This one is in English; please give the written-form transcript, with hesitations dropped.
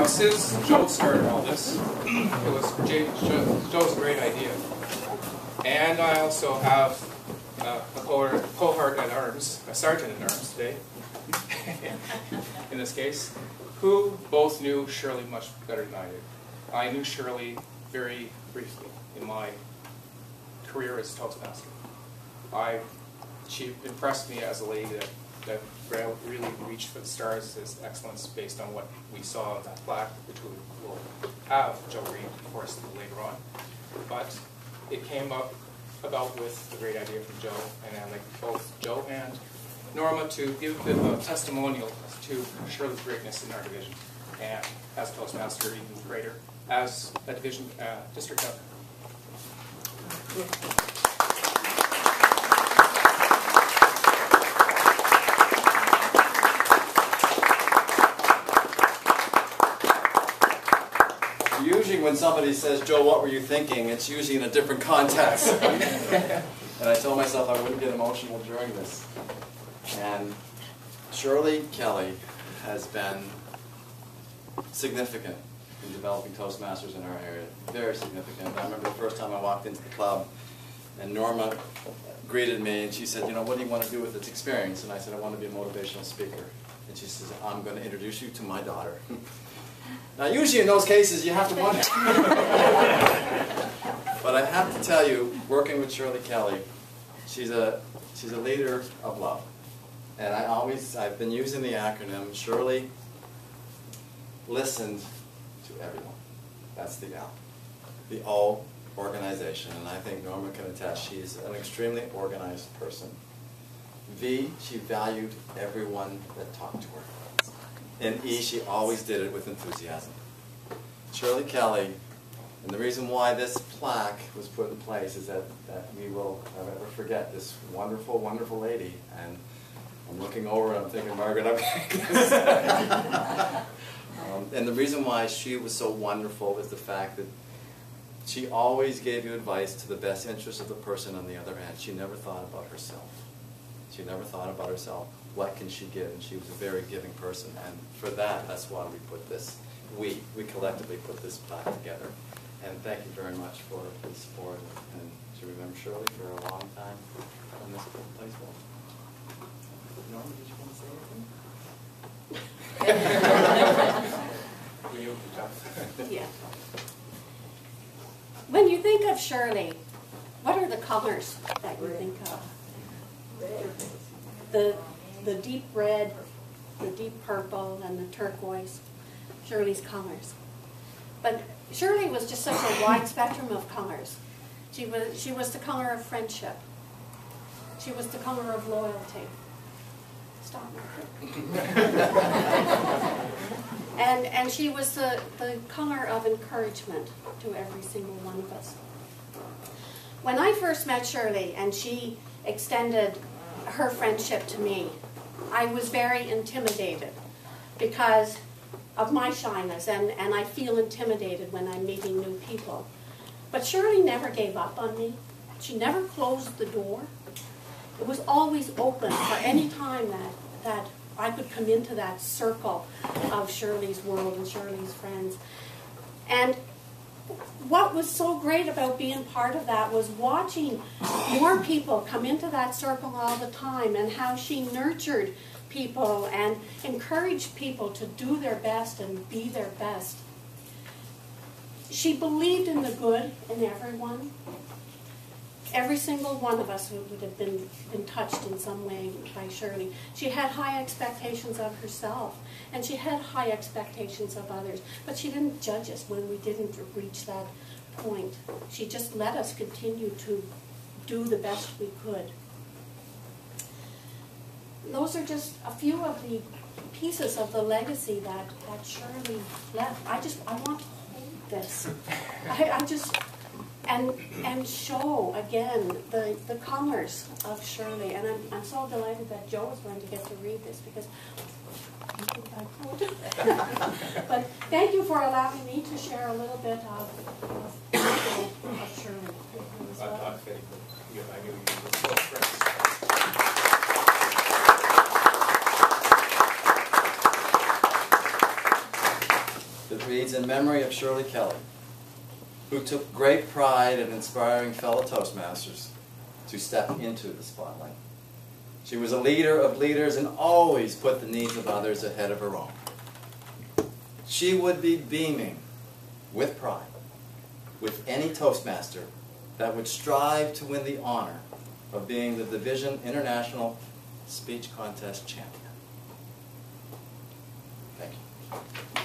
Now, since Joe started all this, Joe's a great idea. And I also have a cohort at arms, a sergeant at arms today, in this case, who both knew Shirley much better than I did. I knew Shirley very briefly in my career as Toastmaster. She impressed me as a lady that really reached for the stars as excellence based on what we saw in that plaque, which we will have Joe read, of course, later on. But it came about with a great idea from Joe, and I'd like both Joe and Norma to give a bit of a testimonial to Shirley's greatness in our division, and as Toastmaster, even greater, as a division district governor. Usually when somebody says, Joe, what were you thinking? It's usually in a different context. And I told myself I wouldn't get emotional during this. And Shirley Kelly has been significant in developing Toastmasters in our area. Very significant. I remember the first time I walked into the club and Norma greeted me and she said, you know, what do you want to do with this experience? And I said, I want to be a motivational speaker. And she says, I'm going to introduce you to my daughter. Now, usually in those cases, you have to wonder. But I have to tell you, working with Shirley Kelly, she's a leader of love. And I've been using the acronym, Shirley listened to everyone. That's the L. The O, organization. And I think Norma can attest, she's an extremely organized person. V, she valued everyone that talked to her. And E, she always did it with enthusiasm. Shirley Kelly, and the reason why this plaque was put in place is that we will never forget this wonderful, wonderful lady. And I'm looking over and I'm thinking, Margaret, and the reason why she was so wonderful is the fact that she always gave you advice to the best interest of the person on the other end. She never thought about herself. She never thought about herself. What can she give? And she was a very giving person. And for that's why we put this, we collectively put this plaque together. And thank you very much for the support and to remember Shirley for a long time on this place. Norma, did you want to say anything? Yeah. When you think of Shirley, what are the colors that you think of? The deep red, the deep purple, and the turquoise, Shirley's colors. But Shirley was just such a wide spectrum of colors. She was the color of friendship. She was the color of loyalty. Stop, and she was the color of encouragement to every single one of us. When I first met Shirley and she extended her friendship to me, I was very intimidated because of my shyness, and I feel intimidated when I'm meeting new people. But Shirley never gave up on me. She never closed the door. It was always open for any time that I could come into that circle of Shirley's world and Shirley's friends. And what was so great about being part of that was watching more people come into that circle all the time, and how she nurtured people and encouraged people to do their best and be their best. She believed in the good in everyone. Every single one of us would have been touched in some way by Shirley. She had high expectations of herself, and she had high expectations of others, but she didn't judge us when we didn't reach that point. She just let us continue to do the best we could. Those are just a few of the pieces of the legacy that Shirley left. I want to hold this. And show again the colors of Shirley. And I'm so delighted that Joe is going to get to read this, because I think I could. But thank you for allowing me to share a little bit of Shirley. I knew you were so impressed. reads in memory of Shirley Kelly, who took great pride in inspiring fellow Toastmasters to step into the spotlight. She was a leader of leaders and always put the needs of others ahead of her own. She would be beaming with pride with any Toastmaster that would strive to win the honor of being the Division International Speech Contest Champion. Thank you.